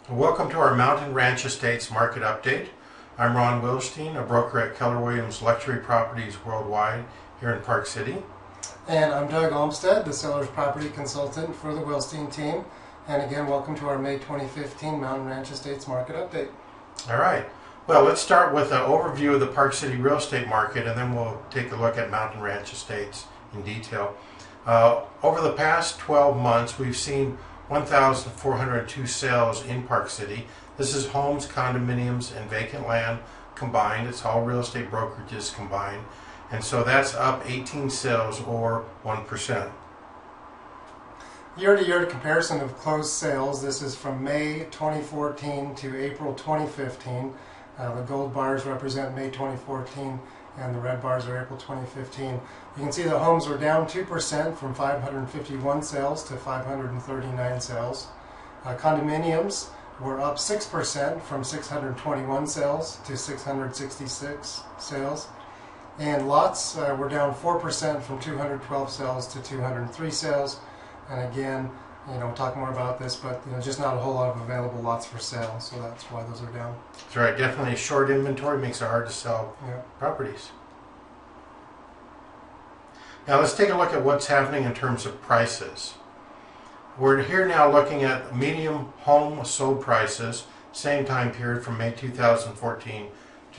Welcome to our Mountain Ranch Estates Market Update. I'm Ron Wilstein, a broker at Keller Williams Luxury Properties Worldwide here in Park City. And I'm Doug Olmstead, the seller's property consultant for the Wilstein team. And again, welcome to our May 2015 Mountain Ranch Estates Market Update. All right. Well, let's start with an overview of the Park City real estate market, and then we'll take a look at Mountain Ranch Estates in detail. Over the past 12 months, we've seen 1,402 sales in Park City. This is homes, condominiums, and vacant land combined. It's all real estate brokerages combined. And so that's up 18 sales or 1%. Year-to-year comparison of closed sales. This is from May 2014 to April 2015. The gold bars represent May 2014 and the red bars are April 2015. You can see the homes were down 2% from 551 sales to 539 sales. Condominiums were up 6% from 621 sales to 666 sales. And lots were down 4% from 212 sales to 203 sales. And again, we'll talk more about this, but just not a whole lot of available lots for sale, so that's why those are down. That's right. Definitely short inventory makes it hard to sell properties. Now let's take a look at what's happening in terms of prices. We're here now looking at medium home sold prices, same time period from May 2014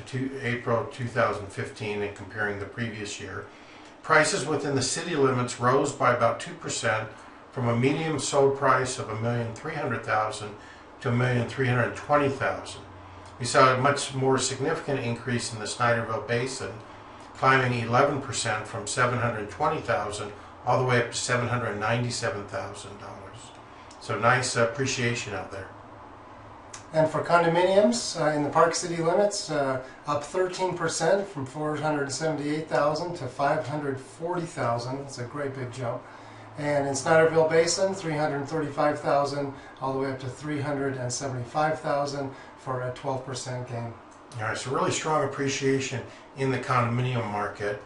to April 2015, and comparing the previous year. Prices within the city limits rose by about 2%, from a medium sold price of $1,300,000 to $1,320,000. We saw a much more significant increase in the Snyderville Basin, climbing 11% from $720,000 all the way up to $797,000. So nice appreciation out there. And for condominiums in the Park City limits, up 13% from $478,000 to $540,000. That's a great big jump. And in Snyderville Basin, $335,000 all the way up to $375,000 for a 12% gain. All right, so really strong appreciation in the condominium market.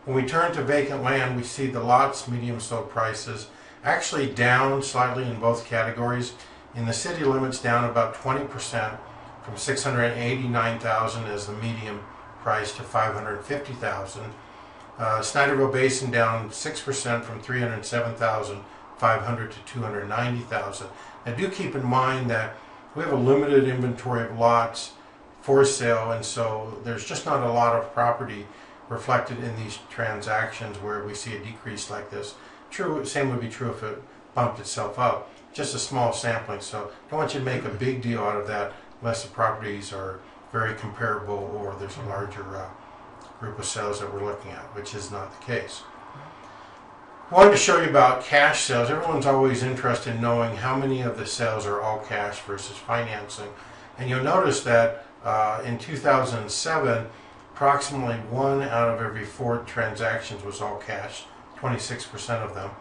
When we turn to vacant land, we see the lots medium sold prices actually down slightly in both categories. In the city limits, down about 20% from $689,000 as the medium price to $550,000. Snyderville Basin down 6% from $307,500 to $290,000. Now do keep in mind that we have a limited inventory of lots for sale, and so there's just not a lot of property reflected in these transactions where we see a decrease like this. Same would be true if it bumped itself up. Just a small sampling, so don't want you to make a big deal out of that unless the properties are very comparable or there's a larger group of sales that we're looking at, which is not the case. I wanted to show you about cash sales. Everyone's always interested in knowing how many of the sales are all cash versus financing. And you'll notice that in 2007, approximately 1 out of every 4 transactions was all cash, 26% of them.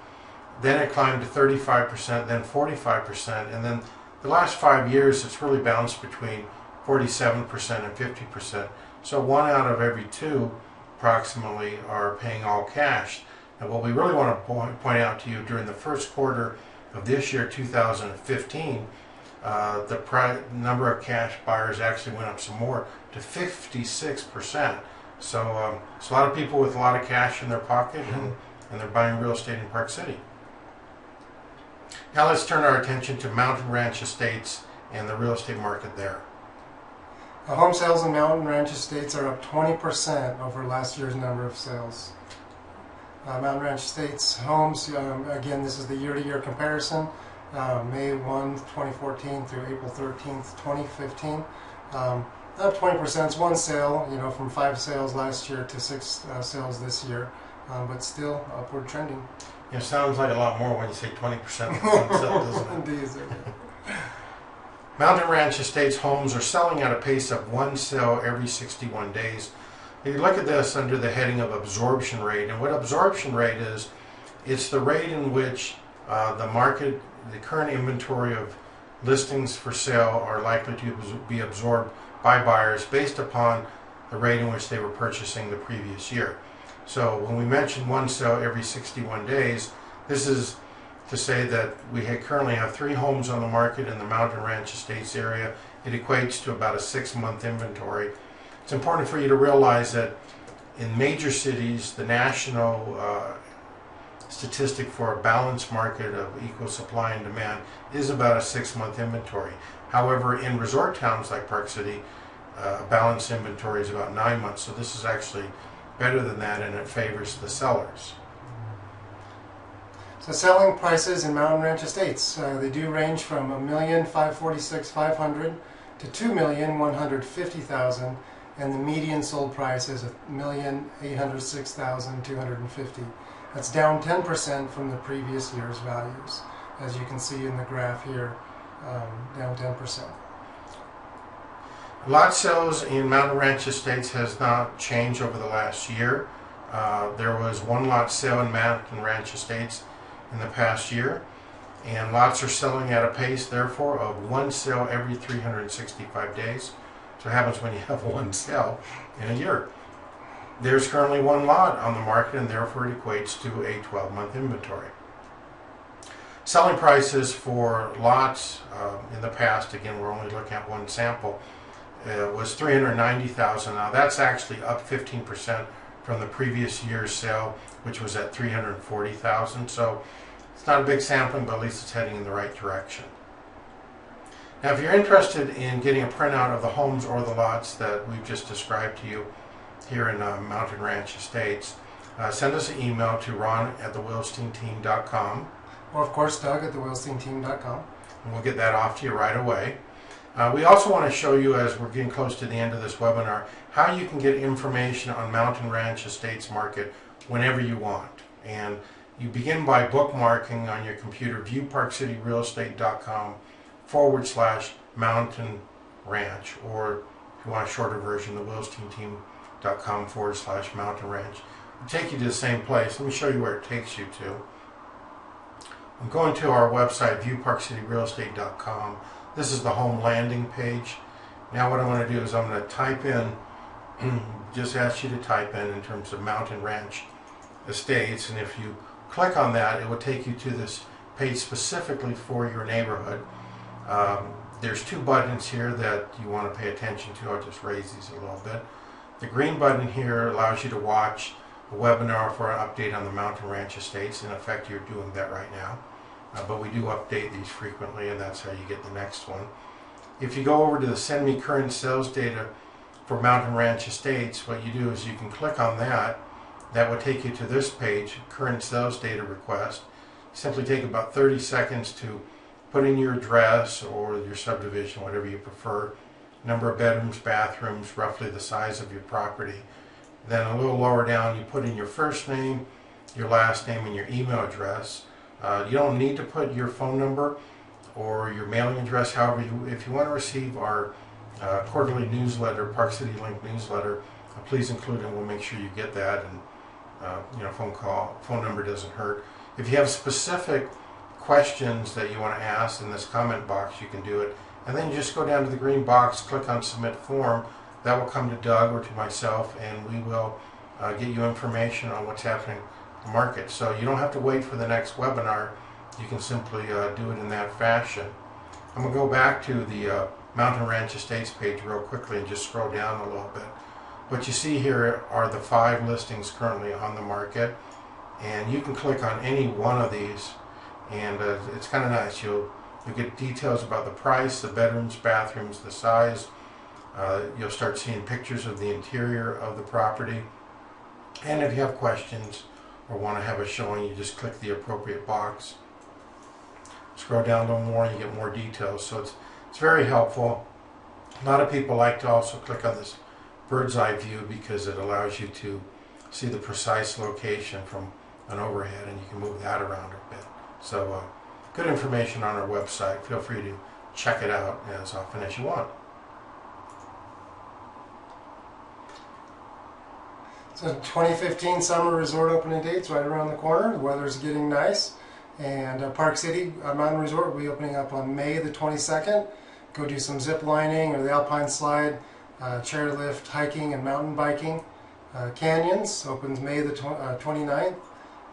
Then it climbed to 35%, then 45%, and then the last 5 years it's really bounced between 47% and 50%. So 1 out of every 2 approximately are paying all cash. And what we really want to point out to you, during the first quarter of this year, 2015, the number of cash buyers actually went up some more to 56%. So it's a lot of people with a lot of cash in their pocket, and they're buying real estate in Park City. Now let's turn our attention to Mountain Ranch Estates and the real estate market there. Home sales in Mountain Ranch Estates are up 20% over last year's number of sales. Mountain Ranch Estates homes, again, this is the year-to-year comparison, May 1, 2014 through April 13th, 2015. Up 20%, it's one sale, from 5 sales last year to 6 sales this year, but still upward trending. It sounds like a lot more when you say 20% of one sale, doesn't it? Indeed. Mountain Ranch Estates homes are selling at a pace of 1 sale every 61 days. If you look at this under the heading of absorption rate, and what absorption rate is, it's the rate in which the current inventory of listings for sale are likely to be absorbed by buyers based upon the rate in which they were purchasing the previous year. So when we mention 1 sale every 61 days, this is to say that we currently have 3 homes on the market in the Mountain Ranch Estates area. It equates to about a 6-month inventory. It's important for you to realize that in major cities, the national statistic for a balanced market of equal supply and demand is about a 6-month inventory. However, in resort towns like Park City, a balanced inventory is about 9 months, so this is actually better than that, and it favors the sellers. So selling prices in Mountain Ranch Estates, they do range from $1,546,500 to $2,150,000, and the median sold price is $1,806,250. That's down 10% from the previous year's values, as you can see in the graph here, down 10%. Lot sales in Mountain Ranch Estates has not changed over the last year. There was 1 lot sale in Mountain Ranch Estates in the past year, and lots are selling at a pace, therefore, of 1 sale every 365 days. So it happens when you have 1 sale in a year. There's currently 1 lot on the market, and therefore it equates to a 12-month inventory. Selling prices for lots in the past, again, we're only looking at 1 sample, was $390,000. Now that's actually up 15% from the previous year's sale, which was at $340,000. So it's not a big sampling, but at least it's heading in the right direction. Now, if you're interested in getting a printout of the homes or the lots that we've just described to you here in Mountain Ranch Estates, send us an email to ron@thewilsteinteam.com. Or, of course, Doug at thewilsteinteam.com. And we'll get that off to you right away. We also want to show you, as we're getting close to the end of this webinar, how you can get information on Mountain Ranch Estates market whenever you want. And you begin by bookmarking on your computer BuyParkCity.com/Mountain Ranch, or if you want a shorter version, thewilsteinteam.com/Mountain Ranch. It'll take you to the same place. Let me show you where it takes you to. I'm going to our website, BuyParkCityRealEstate.com. This is the home landing page. Now what I'm going to do is I'm going to type in, just ask you to type in terms of Mountain Ranch Estates, and if you click on that, it will take you to this page specifically for your neighborhood. There's 2 buttons here that you want to pay attention to. I'll just raise these a little bit. The green button here allows you to watch a webinar for an update on the Mountain Ranch Estates. In effect, you're doing that right now. But we do update these frequently, and that's how you get the next one. If you go over to the Send Me Current Sales Data for Mountain Ranch Estates, what you do is you can click on that. That will take you to this page, Current Sales Data Request. Simply take about 30 seconds to put in your address or your subdivision, whatever you prefer, number of bedrooms, bathrooms, roughly the size of your property. Then a little lower down, you put in your first name, your last name, and your email address. You don't need to put your phone number or your mailing address. However, if you want to receive our quarterly newsletter, Park City Link newsletter, please include it, and we'll make sure you get that. And phone number doesn't hurt. If you have specific questions that you want to ask in this comment box, you can do it. And then you just go down to the green box, click on Submit Form. That will come to Doug or to myself, and we will get you information on what's happening in the market. So you don't have to wait for the next webinar. You can simply do it in that fashion. I'm going to go back to the Mountain Ranch Estates page real quickly and just scroll down a little bit. What you see here are the 5 listings currently on the market, and you can click on any one of these, and it's kind of nice. You'll get details about the price, the bedrooms, bathrooms, the size. You'll start seeing pictures of the interior of the property, and if you have questions or want to have a showing, you just click the appropriate box. Scroll down a little more, you get more details. So it's very helpful. A lot of people like to also click on this bird's eye view because it allows you to see the precise location from an overhead, and you can move that around a bit. So good information on our website. Feel free to check it out as often as you want. So 2015 summer resort opening dates right around the corner. The weather's getting nice, and Park City Mountain Resort will be opening up on May the 22nd. Go do some zip lining or the alpine slide, chairlift, hiking, and mountain biking. Canyons opens May the 29th,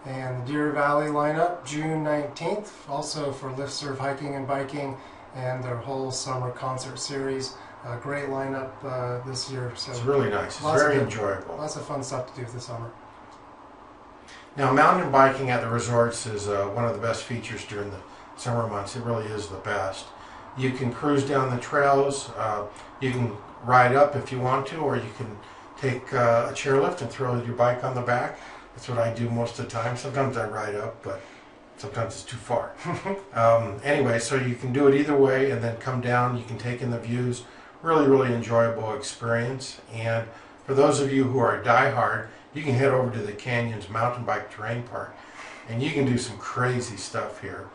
And the Deer Valley lineup, June 19th, also for lift, surf, hiking, and biking, and their whole summer concert series. Great lineup this year. So it's really nice. It's very enjoyable. Lots of fun stuff to do this summer. Now, mountain biking at the resorts is one of the best features during the summer months. It really is the best. You can cruise down the trails. You can ride up if you want to, or you can take a chairlift and throw your bike on the back. That's what I do most of the time. Sometimes I ride up, but sometimes it's too far. Anyway, so you can do it either way and then come down. You can take in the views. Really, really enjoyable experience. And for those of you who are diehard, you can head over to the Canyons Mountain Bike Terrain Park, and you can do some crazy stuff here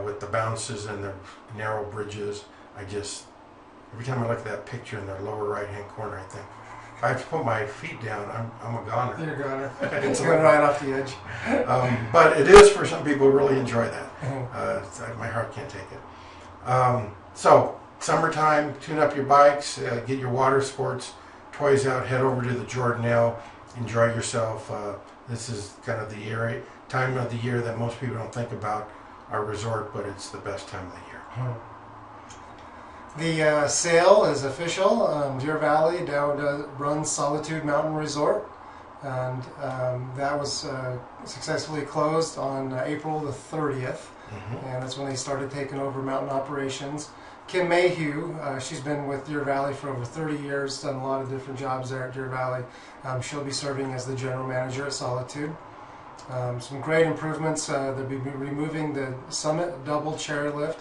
with the bounces and the narrow bridges. Every time I look at that picture in the lower right-hand corner, I think, if I have to put my feet down, I'm a goner. You're a goner. It's going right off the edge. But it is for some people who really enjoy that. My heart can't take it. So, summertime, tune up your bikes, get your water sports toys out, head over to the Jordanelle, enjoy yourself. This is kind of the time of the year that most people don't think about our resort, but it's the best time of the year. The sale is official. Deer Valley now runs Solitude Mountain Resort, and that was successfully closed on April the 30th, and that's when they started taking over mountain operations. Kim Mayhew, she's been with Deer Valley for over 30 years, done a lot of different jobs there at Deer Valley. She'll be serving as the general manager at Solitude. Some great improvements. They'll be removing the Summit double chairlift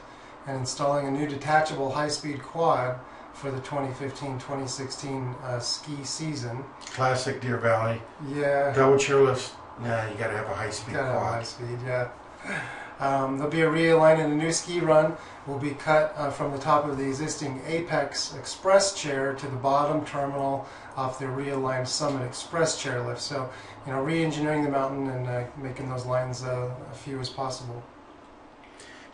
and installing a new detachable high-speed quad for the 2015-2016 ski season. Classic Deer Valley. Yeah. Double chairlift. Nah, you got to have a high-speed quad. High speed, yeah. There'll be a realignment, and a new ski run will be cut from the top of the existing Apex Express chair to the bottom terminal off the realigned Summit Express chairlift. So, re-engineering the mountain and making those lines as few as possible.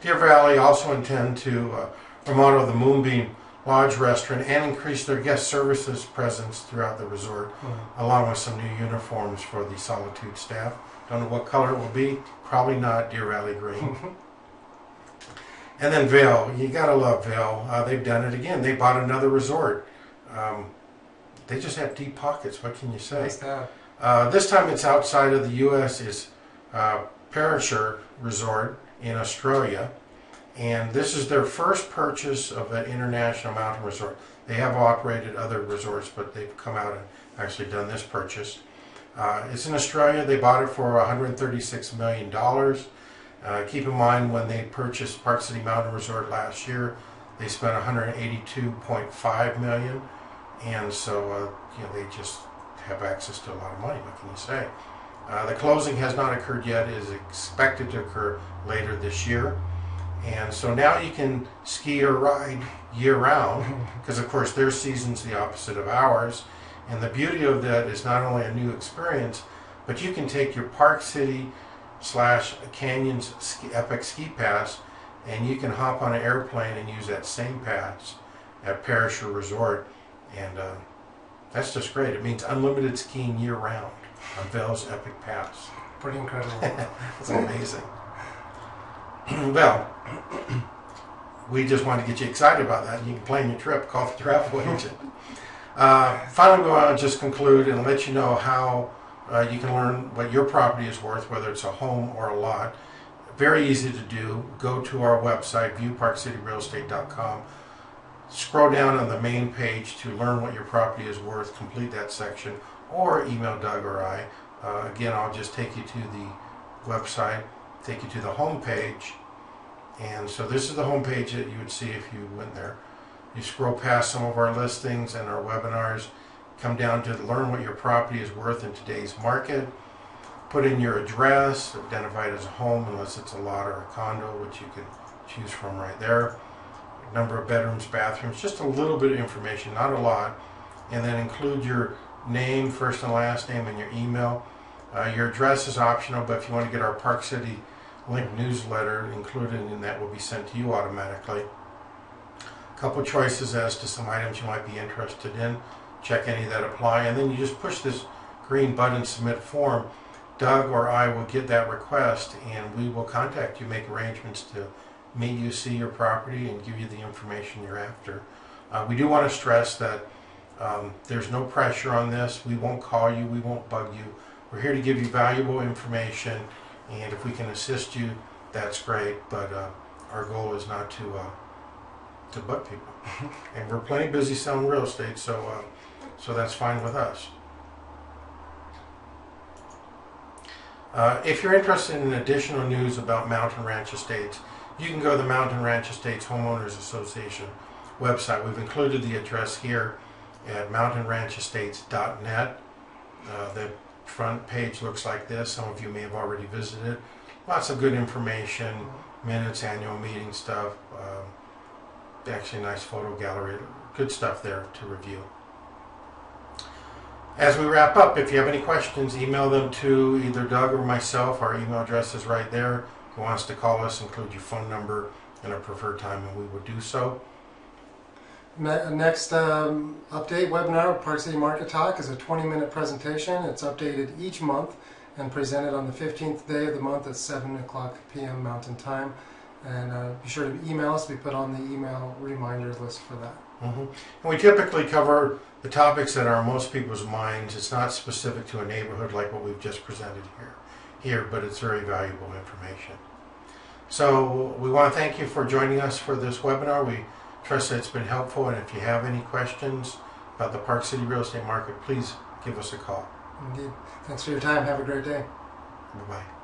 Deer Valley also intend to remodel the Moonbeam Lodge restaurant and increase their guest services presence throughout the resort, along with some new uniforms for the Solitude staff. Don't know what color it will be. Probably not Deer Valley green. And then Vail. You gotta love Vail. They've done it again. They bought another resort. They just have deep pockets. What can you say? This time it's outside of the U.S. It's Perisher Resort in Australia. And this is their first purchase of an international mountain resort. They have operated other resorts, but they've come out and actually done this purchase. It's in Australia. They bought it for $136 million. Keep in mind, when they purchased Park City Mountain Resort last year, they spent $182.5 million, and so they just have access to a lot of money. What can you say? The closing has not occurred yet. It is expected to occur later this year, and so now you can ski or ride year-round, because of course their season's the opposite of ours. And the beauty of that is not only a new experience, but you can take your Park City / Canyons Epic Ski Pass, and you can hop on an airplane and use that same pass at Perisher Resort, and that's just great. It means unlimited skiing year-round on Vail's Epic Pass. Pretty incredible. It's amazing. Well, we just wanted to get you excited about that. You can plan your trip, call the travel agent. Finally, we want to just conclude and let you know how you can learn what your property is worth, whether it's a home or a lot. Very easy to do. Go to our website, BuyParkCity.com. Scroll down on the main page to learn what your property is worth. Complete that section, or email Doug or I. Again, I'll just take you to the website, take you to the home page. And so this is the home page that you would see if you went there. You scroll past some of our listings and our webinars, come down to learn what your property is worth in today's market, put in your address, identify it as a home unless it's a lot or a condo, which you can choose from right there, number of bedrooms, bathrooms, just a little bit of information, not a lot, and then include your name, first and last name, and your email. Your address is optional, but if you want to get our Park City link newsletter included, and that will be sent to you automatically. Couple choices as to some items you might be interested in. Check any that apply, and then you just push this green button, submit form, Doug or I will get that request and we will contact you, make arrangements to meet you, see your property, and give you the information you're after. We do want to stress that there's no pressure on this. We won't call you, we won't bug you. We're here to give you valuable information, and if we can assist you, that's great, but our goal is not to bug people. And we're plenty busy selling real estate, so that's fine with us. If you're interested in additional news about Mountain Ranch Estates, you can go to the Mountain Ranch Estates Homeowners Association website. We've included the address here at mountainranchestates.net. The front page looks like this. Some of you may have already visited. Lots of good information, minutes, annual meeting stuff, actually a nice photo gallery, good stuff there to review. As we wrap up, if you have any questions, email them to either Doug or myself. Our email address is right there. If you want us to call us, include your phone number and a preferred time, and we will do so. Next update webinar, Park City Market Talk, is a 20-minute presentation. It's updated each month and presented on the 15th day of the month at 7 o'clock p.m. Mountain Time. And be sure to email us. We put on the email reminders list for that. And we typically cover the topics that are on most people's minds. It's not specific to a neighborhood like what we've just presented here, but it's very valuable information. So we want to thank you for joining us for this webinar. We trust that it's been helpful, and if you have any questions about the Park City real estate market, please give us a call. Indeed. Thanks for your time. Have a great day. Bye-bye.